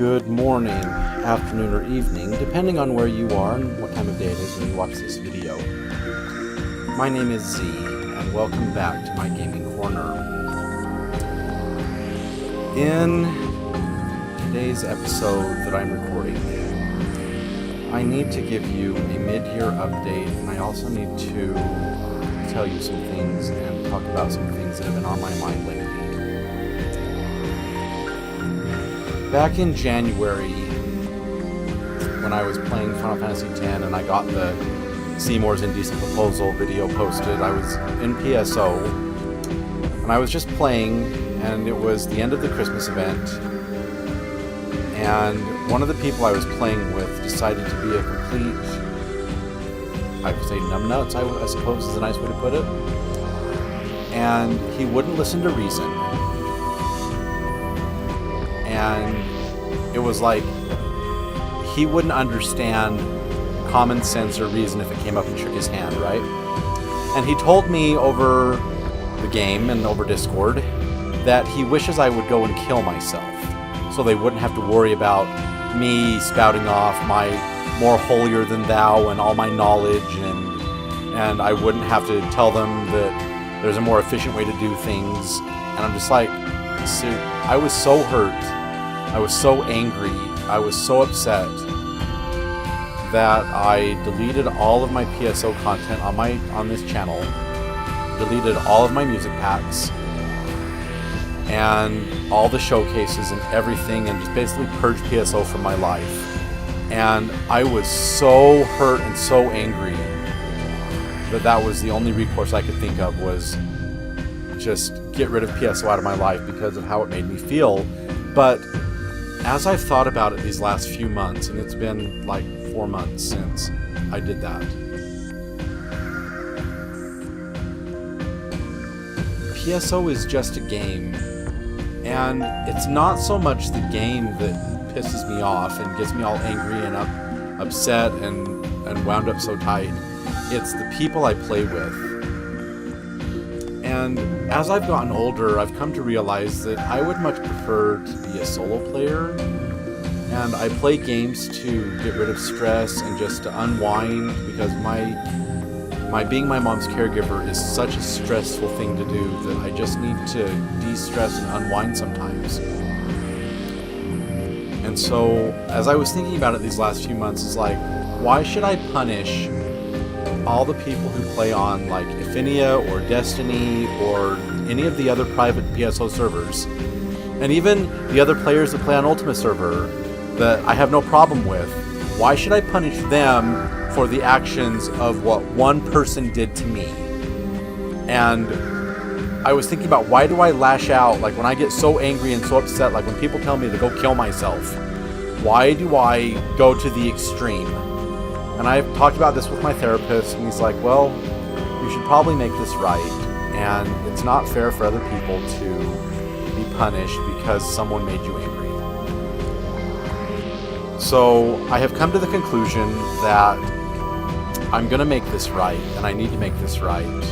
Good morning, afternoon, or evening, depending on where you are and what time of day it is when you watch this video. My name is Z, and welcome back to my gaming corner. In today's episode that I'm recording, I need to give you a mid-year update, and I also need to tell you some things and talk about some things that have been on my mind lately. Back in January, when I was playing Final Fantasy X and I got the Seymour's Indecent Proposal video posted, I was in PSO, and I was just playing, and it was the end of the Christmas event, and one of the people I was playing with decided to be a complete, I would say numbnuts, I suppose is a nice way to put it, and he wouldn't listen to reason. And it was like he wouldn't understand common sense or reason if it came up and shook his hand, right? And he told me over the game and over Discord that he wishes I would go and kill myself so they wouldn't have to worry about me spouting off my more holier than thou and all my knowledge, and I wouldn't have to tell them that there's a more efficient way to do things. And I'm just like, I was so hurt. I was so angry, I was so upset that I deleted all of my PSO content on this channel, deleted all of my music packs, and all the showcases and everything, and just basically purged PSO from my life. And I was so hurt and so angry that was the only recourse I could think of, was just get rid of PSO out of my life because of how it made me feel. But as I've thought about it these last few months, and it's been like 4 months since I did that, PSO is just a game, and it's not so much the game that pisses me off and gets me all angry and upset and wound up so tight. It's the people I play with. And as I've gotten older, I've come to realize that I would much prefer to be a solo player, and I play games to get rid of stress and just to unwind, because my being my mom's caregiver is such a stressful thing to do that I just need to de-stress and unwind sometimes. And so, as I was thinking about it these last few months, it's like, why should I punish all the people who play on like Affinia or Destiny or any of the other private PSO servers, and even the other players that play on Ultima server that I have no problem with? Why should I punish them for the actions of what one person did to me? And I was thinking about, why do I lash out? Like when I get so angry and so upset, like when people tell me to go kill myself, why do I go to the extreme? And I've talked about this with my therapist, and he's like, well, you should probably make this right, and it's not fair for other people to be punished because someone made you angry. So I have come to the conclusion that I'm going to make this right, and I need to make this right.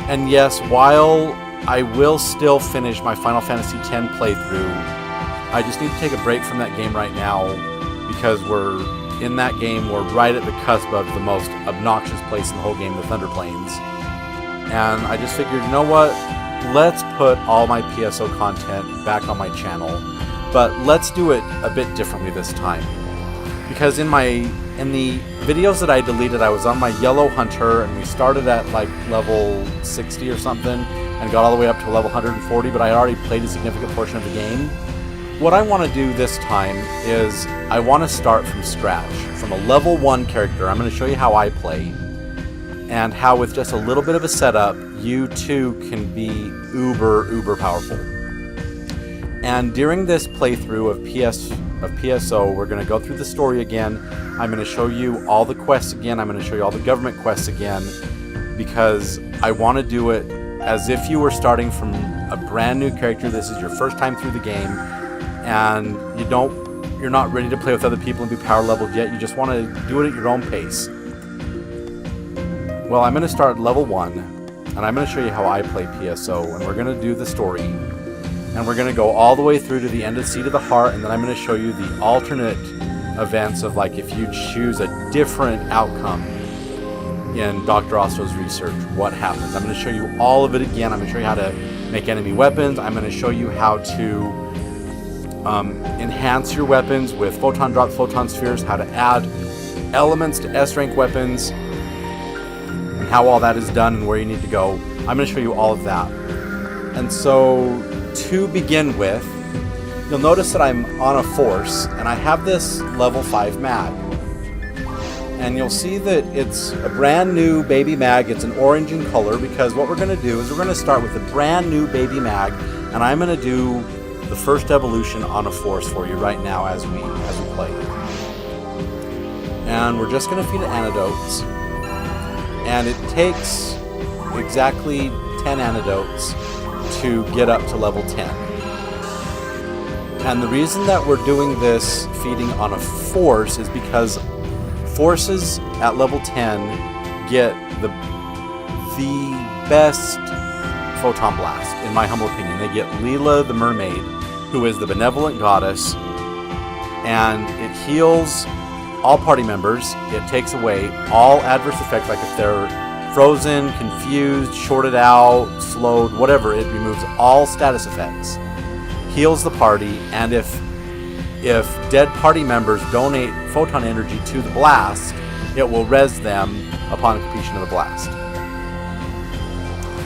And yes, while I will still finish my Final Fantasy X playthrough, I just need to take a break from that game right now, because in that game, we're right at the cusp of the most obnoxious place in the whole game, the Thunder Plains. And I just figured, you know what? Let's put all my PSO content back on my channel, but let's do it a bit differently this time. Because in the videos that I deleted, I was on my Yellow Hunter, and we started at like level 60 or something, and got all the way up to level 140, but I had already played a significant portion of the game. What I want to do this time is I want to start from scratch, from a level 1 character. I'm going to show you how I play, and how with just a little bit of a setup, you too can be uber powerful. And during this playthrough of PSO, we're going to go through the story again. I'm going to show you all the quests again. I'm going to show you all the government quests again, because I want to do it as if you were starting from a brand new character. This is your first time through the game, and you're not ready to play with other people and be power leveled yet. You just want to do it at your own pace. Well, I'm going to start at level 1, and I'm going to show you how I play PSO, and we're going to do the story. And we're going to go all the way through to the end of Seat of the Heart, and then I'm going to show you the alternate events of, like, if you choose a different outcome in Dr. Ostro's research, what happens. I'm going to show you all of it again. I'm going to show you how to make enemy weapons. I'm going to show you how to enhance your weapons with photon drops, photon spheres, how to add elements to S-rank weapons, and how all that is done and where you need to go. I'm going to show you all of that. And so, to begin with, you'll notice that I'm on a force, and I have this level 5 mag. And you'll see that it's a brand new baby mag. It's an orange in color, because what we're going to do is we're going to start with a brand new baby mag, and I'm going to do the first evolution on a force for you right now as we play. And we're just going to feed it antidotes, and it takes exactly 10 antidotes to get up to level 10. And the reason that we're doing this feeding on a force is because forces at level 10 get the best photon blast, in my humble opinion. They get Leela the mermaid, who is the benevolent goddess, and it heals all party members. It takes away all adverse effects, like if they're frozen, confused, shorted out, slowed, whatever. It removes all status effects, heals the party, and if dead party members donate photon energy to the blast, it will res them upon completion of the blast.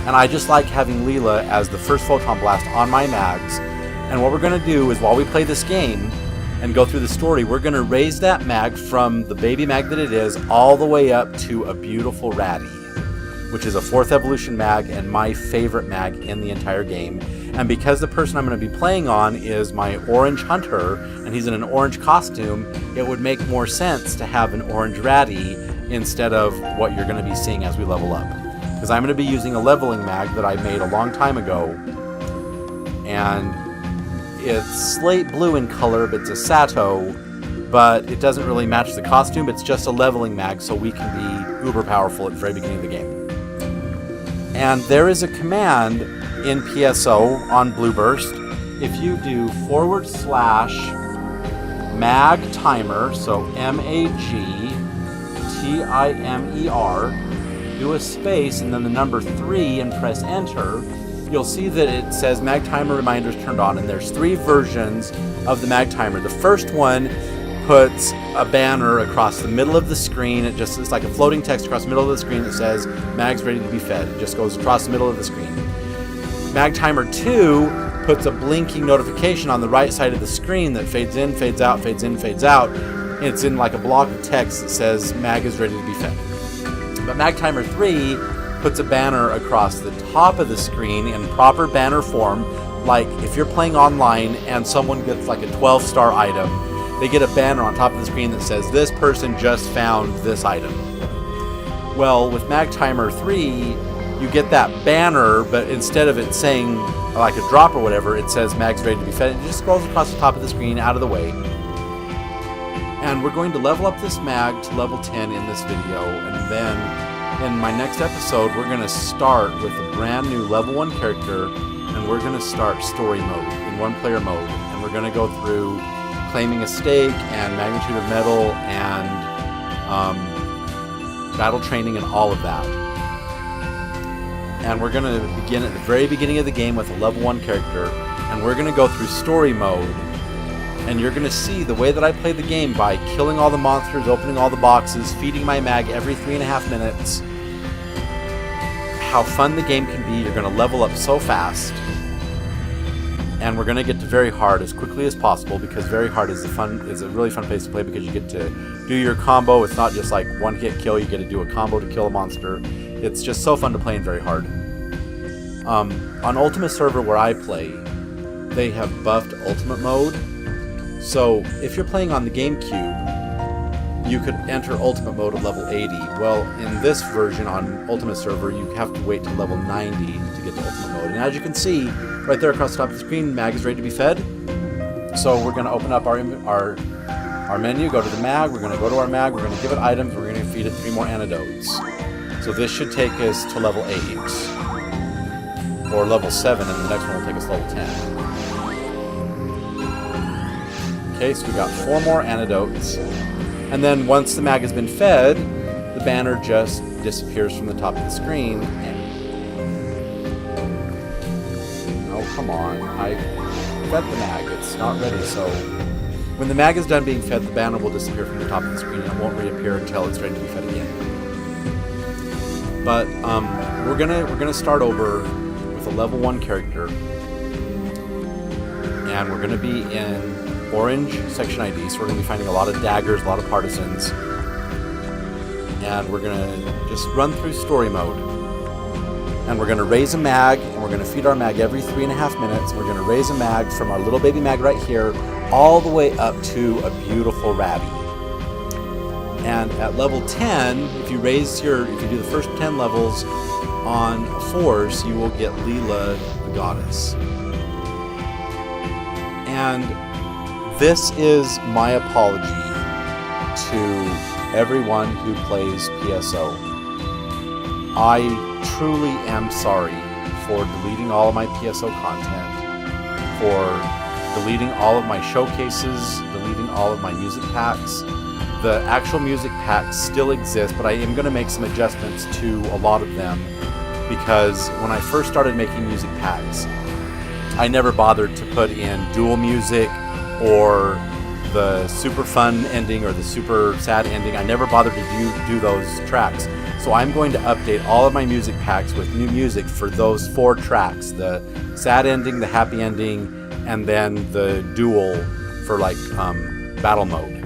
And I just like having Leela as the first photon blast on my mags. And what we're going to do is, while we play this game and go through the story, we're going to raise that mag from the baby mag that it is all the way up to a beautiful Ratty, which is a 4th evolution mag and my favorite mag in the entire game. And because the person I'm going to be playing on is my orange hunter, and he's in an orange costume, it would make more sense to have an orange Ratty instead of what you're going to be seeing as we level up. Because I'm going to be using a leveling mag that I made a long time ago, and it's slate blue in color, but it's a Sato, but it doesn't really match the costume. It's just a leveling mag, so we can be uber powerful at the very beginning of the game. And there is a command in PSO on Blueburst. If you do /mag timer, so MAGTIMER, do a space and then the number 3 and press enter, you'll see that it says mag timer reminders turned on, and there's 3 versions of the mag timer. The first one puts a banner across the middle of the screen. It's like a floating text across the middle of the screen that says mag's ready to be fed. It just goes across the middle of the screen. Mag timer 2 puts a blinking notification on the right side of the screen that fades in, fades out, fades in, fades out. It's in like a block of text that says mag is ready to be fed. But mag timer 3 puts a banner across the top of the screen in proper banner form. Like if you're playing online and someone gets like a 12-star item, they get a banner on top of the screen that says, this person just found this item. Well, with mag timer 3, you get that banner, but instead of it saying like a drop or whatever, it says mag's ready to be fed. It just scrolls across the top of the screen, out of the way. And we're going to level up this mag to level 10 in this video, and then in my next episode, we're going to start with a brand new level 1 character, and we're going to start story mode, in 1-player mode, and we're going to go through claiming a stake and magnitude of metal and battle training and all of that. And we're going to begin at the very beginning of the game with a level 1 character, and we're going to go through story mode, and you're going to see the way that I play the game by killing all the monsters, opening all the boxes, feeding my mag every 3.5 minutes, how fun the game can be. You're going to level up so fast, and we're going to get to very hard as quickly as possible, because very hard is a really fun place to play, because you get to do your combo. It's not just like one hit kill, you get to do a combo to kill a monster. It's just so fun to play in very hard. On Ultimate Server where I play, they have buffed Ultimate Mode. So if you're playing on the GameCube, you could enter Ultimate Mode at level 80. Well, in this version on Ultimate Server, you have to wait to level 90 to get to Ultimate Mode. And as you can see, right there across the top of the screen, mag is ready to be fed. So we're going to open up our menu, go to the mag, we're going to go to our mag, we're going to give it items, we're going to feed it 3 more antidotes. So this should take us to level 8. or level 7, and the next one will take us level 10. Okay, so we got 4 more antidotes. And then once the mag has been fed, the banner just disappears from the top of the screen. Oh, come on. I fed the mag. It's not ready, so when the mag is done being fed, the banner will disappear from the top of the screen and it won't reappear until it's ready to be fed again. But we're gonna start over with a level 1 character, and we're gonna be in orange section ID, so we're going to be finding a lot of daggers, a lot of partisans, and we're going to just run through story mode. And we're going to raise a mag, and we're going to feed our mag every 3.5 minutes. We're going to raise a mag from our little baby mag right here all the way up to a beautiful Rabby. And at level 10, if you do the first 10 levels on a force, you will get Leela the Goddess. And this is my apology to everyone who plays PSO. I truly am sorry for deleting all of my PSO content, for deleting all of my showcases, deleting all of my music packs. The actual music packs still exist, but I am going to make some adjustments to a lot of them, because when I first started making music packs, I never bothered to put in dual music or the super fun ending or the super sad ending. I never bothered to do those tracks. So I'm going to update all of my music packs with new music for those 4 tracks: the sad ending, the happy ending, and then the dual for like battle mode.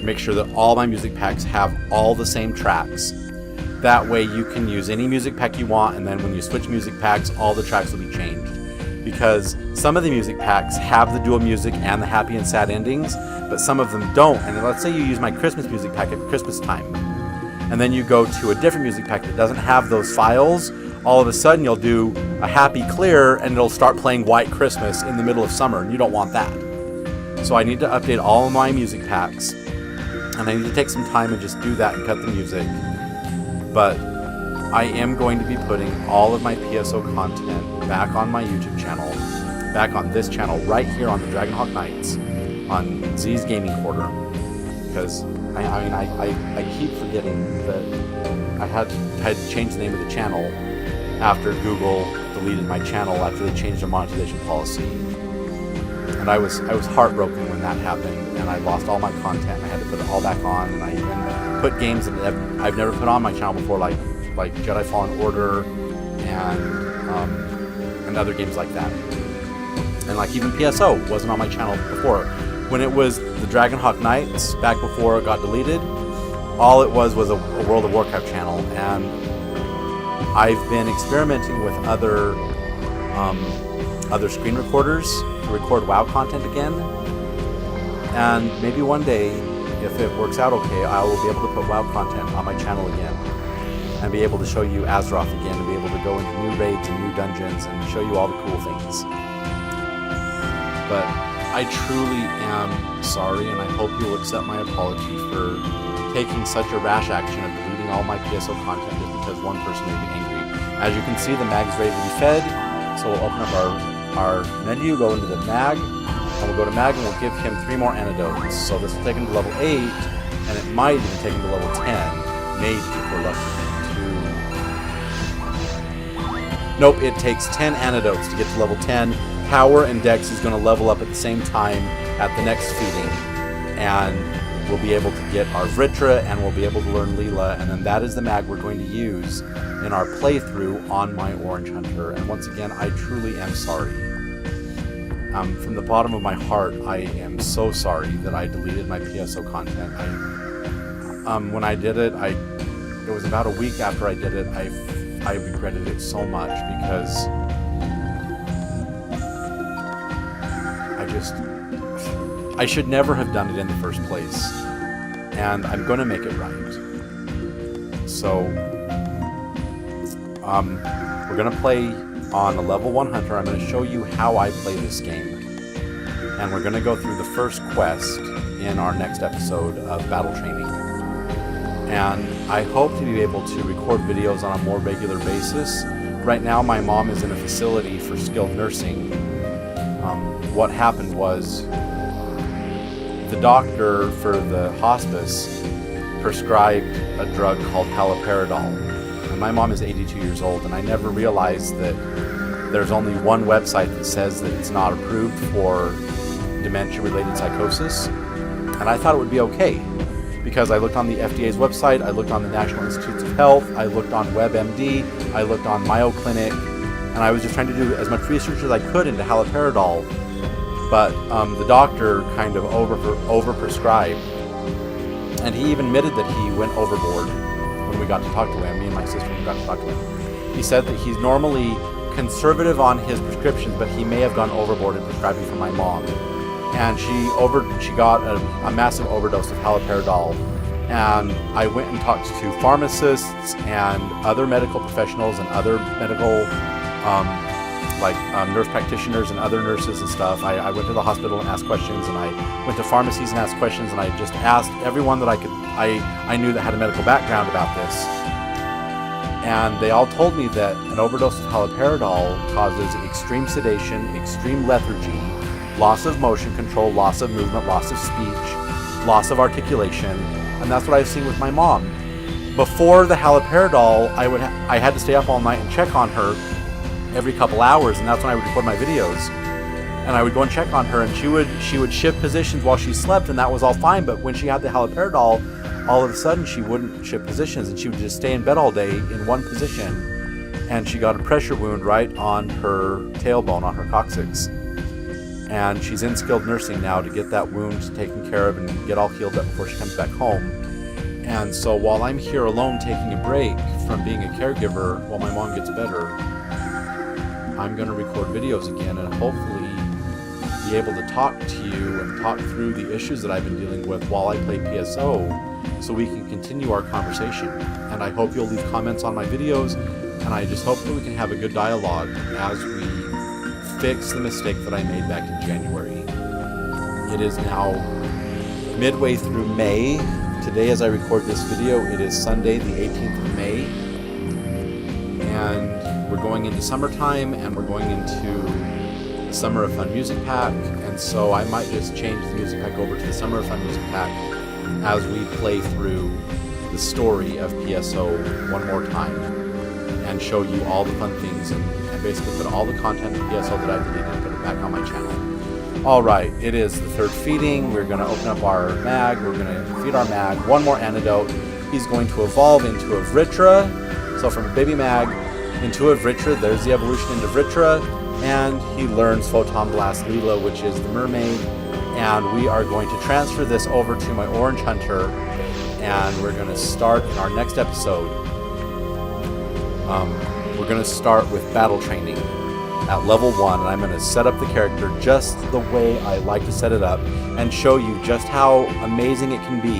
Make sure that all my music packs have all the same tracks. That way you can use any music pack you want, and then when you switch music packs, all the tracks will be changed. Because some of the music packs have the dual music and the happy and sad endings, but some of them don't. And let's say you use my Christmas music pack at Christmas time, and then you go to a different music pack that doesn't have those files. All of a sudden you'll do a happy clear and it'll start playing White Christmas in the middle of summer, and you don't want that. So I need to update all of my music packs, and I need to take some time and just do that and cut the music. But I am going to be putting all of my PSO content back on my YouTube channel, back on this channel right here on the Dragonhawk Nights on Z's Gaming Corner, because I keep forgetting that I had to change the name of the channel after Google deleted my channel after they changed their monetization policy. And I was heartbroken when that happened, and I lost all my content. I had to put it all back on, and I even put games that I've never put on my channel before, like Jedi Fallen Order and other games like that. And like even PSO wasn't on my channel before. When it was the Dragonhawk Nights, back before it got deleted, all it was a World of Warcraft channel. And I've been experimenting with other screen recorders to record WoW content again. And maybe one day, if it works out okay, I will be able to put WoW content on my channel again, and be able to show you Azeroth again, and be able to go into new raids and new dungeons and show you all the cool things. But I truly am sorry, and I hope you'll accept my apology for taking such a rash action of deleting all my PSO content just because one person made me angry. As you can see, the mag's ready to be fed, so we'll open up our menu, go into the mag, and we'll go to mag and we'll give him 3 more antidotes. So this will take him to level 8, and it might even take him to level 10, maybe if we're lucky. Nope, it takes 10 antidotes to get to level 10. Power and Dex is going to level up at the same time at the next feeding, and we'll be able to get our Vritra, and we'll be able to learn Leela, and then that is the mag we're going to use in our playthrough on my Orange Hunter. And once again, I truly am sorry. From the bottom of my heart, I am so sorry that I deleted my PSO content. When I did it, it was about a week after I did it, I regretted it so much, because I should never have done it in the first place, and I'm going to make it right. So, we're going to play on a level 1 hunter. I'm going to show you how I play this game, and we're going to go through the first quest in our next episode of Battle Training. And I hope to be able to record videos on a more regular basis right now my mom is in a facility for skilled nursing. What happened was the doctor for the hospice prescribed a drug called haloperidol. And my mom is 82 years old, and I never realized that there's only one website that says that it's not approved for dementia-related psychosis. And I thought it would be okay, because I looked on the FDA's website, I looked on the National Institutes of Health, I looked on WebMD, I looked on Mayo Clinic, and I was just trying to do as much research as I could into haloperidol. But the doctor kind of overprescribed, and he even admitted that he went overboard when we got to talk to him. Me and my sister got to talk to him. He said that he's normally conservative on his prescriptions, but he may have gone overboard in prescribing for my mom. And she got a massive overdose of haloperidol. And I went and talked to pharmacists and other medical professionals and other medical nurse practitioners and other nurses and stuff. I went to the hospital and asked questions, and I went to pharmacies and asked questions, and I just asked everyone that I knew that had a medical background about this. And they all told me that an overdose of haloperidol causes extreme sedation, extreme lethargy, loss of motion control, loss of movement, loss of speech, loss of articulation, and that's what I've seen with my mom. Before the haloperidol, I had to stay up all night and check on her every couple hours, and that's when I would record my videos. And I would go and check on her, and she would shift positions while she slept, and that was all fine. But when she had the haloperidol, all of a sudden she wouldn't shift positions, and she would just stay in bed all day in one position. And she got a pressure wound right on her tailbone, on her coccyx. And she's in skilled nursing now to get that wound taken care of and get all healed up before she comes back home. And so while I'm here alone taking a break from being a caregiver while my mom gets better, I'm going to record videos again and hopefully be able to talk to you and talk through the issues that I've been dealing with while I play PSO, so we can continue our conversation. And I hope you'll leave comments on my videos, and I just hope that we can have a good dialogue as we fix the mistake that I made back in January. It is now midway through May. Today, as I record this video, it is Sunday the 18th of May, and we're going into summertime, and we're going into the Summer of Fun Music Pack, and so I might just change the music pack over to the Summer of Fun Music Pack as we play through the story of PSO one more time and show you all the fun things and basically put all the content of PSO that I deleted and put it back on my channel. Alright, it is the third feeding. We're going to open up our mag. We're going to feed our mag. One more antidote. He's going to evolve into a Vritra. So from a baby mag into a Vritra, there's the evolution into Vritra. And he learns Photon Blast Leela, which is the mermaid. And we are going to transfer this over to my Orange Hunter. And we're going to start in our next episode. We're going to start with battle training at level 1, and I'm going to set up the character just the way I like to set it up and show you just how amazing it can be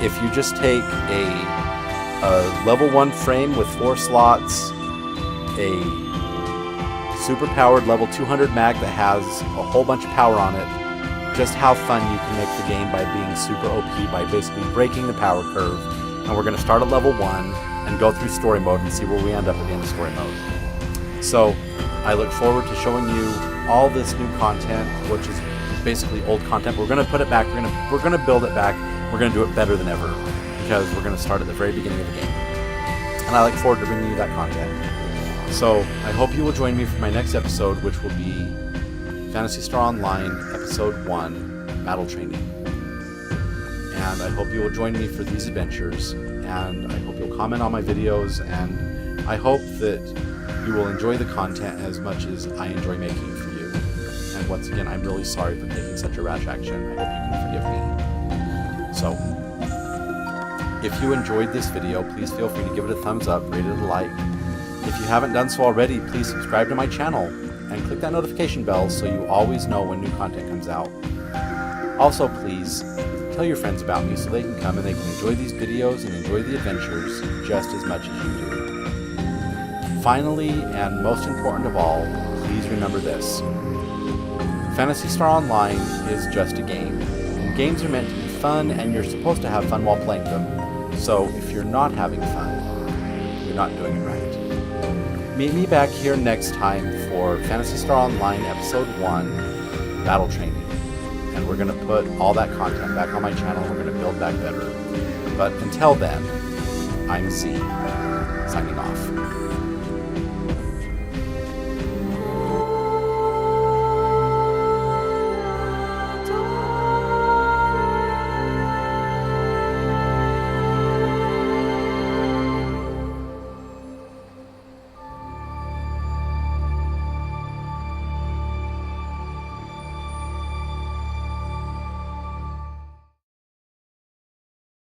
if you just take a level 1 frame with 4 slots, a super powered level 200 mag that has a whole bunch of power on it, just how fun you can make the game by being super OP, by basically breaking the power curve. And we're going to start at level 1 and go through story mode and see where we end up at the end of story mode. So I look forward to showing you all this new content, which is basically old content. We're going to put it back. We're going to build it back. We're going to do it better than ever because we're going to start at the very beginning of the game. And I look forward to bringing you that content. So I hope you will join me for my next episode, which will be Phantasy Star Online Episode 1, Battle Training. And I hope you will join me for these adventures, and I hope you'll comment on my videos, and I hope that you will enjoy the content as much as I enjoy making for you. And once again, I'm really sorry for taking such a rash action. I hope you can forgive me. So, if you enjoyed this video, please feel free to give it a thumbs up, rate it a like. If you haven't done so already, please subscribe to my channel and click that notification bell so you always know when new content comes out. Also, please tell your friends about me so they can come and they can enjoy these videos and enjoy the adventures just as much as you do. Finally, and most important of all, please remember this. Phantasy Star Online is just a game. And games are meant to be fun, and you're supposed to have fun while playing them. So if you're not having fun, you're not doing it right. Meet me back here next time for Phantasy Star Online Episode 1, Battle Training. And we're going to put all that content back on my channel. We're going to build back better. But until then, I'm Z, signing off.